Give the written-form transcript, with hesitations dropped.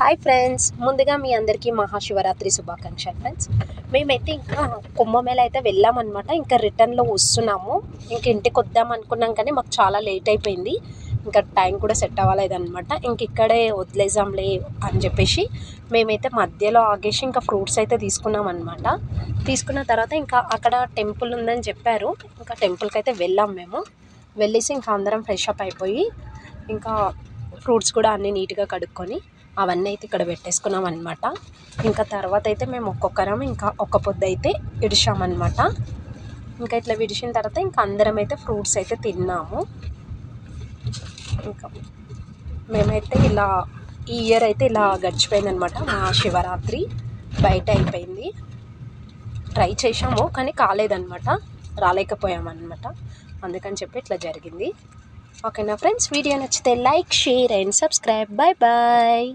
Hi friends, ముందుగా మీ అందరికీ మహాశివరాత్రి శుభాకాంక్షలు ఫ్రెండ్స్. మేమైతే ఇంకా కుంభమేళ అయితే వెళ్ళామన్నమాట. ఇంకా రిటర్న్లో వస్తున్నాము. ఇంక ఇంటికి వద్దాం అనుకున్నాం కానీ మాకు చాలా లేట్ అయిపోయింది. ఇంకా టైం కూడా సెట్ అవ్వలేదన్నమాట. ఇంక ఇక్కడే వదిలేసాంలే అని చెప్పేసి మేమైతే మధ్యలో ఆగేసి ఇంకా ఫ్రూట్స్ అయితే తీసుకున్నాం అనమాట. తీసుకున్న తర్వాత ఇంకా అక్కడ టెంపుల్ ఉందని చెప్పారు. ఇంకా టెంపుల్కి అయితే వెళ్ళాం మేము. వెళ్ళేసి ఇంకా అందరం ఫ్రెష్ అప్ అయిపోయి ఇంకా ఫ్రూట్స్ కూడా అన్నీ నీట్గా కడుక్కొని అవన్నీ అయితే ఇక్కడ పెట్టేసుకున్నాం అనమాట. ఇంకా తర్వాత అయితే మేము ఒక్కొక్కరం ఇంకా ఒక్క పొద్దు అయితే విడిచామన్నమాట. ఇంకా ఇట్లా విడిచిన తర్వాత ఇంకా అందరం అయితే ఫ్రూట్స్ అయితే తిన్నాము. ఇంకా మేమైతే ఇలా ఈ ఇయర్ అయితే ఇలా గడిచిపోయింది అనమాట. మా శివరాత్రి బయట అయిపోయింది. ట్రై చేసాము కానీ కాలేదన్నమాట, రాలేకపోయామన్నమాట. అందుకని చెప్పి ఇట్లా జరిగింది. ఓకేనా ఫ్రెండ్స్, వీడియో నచ్చితే like, share and subscribe. Bye bye.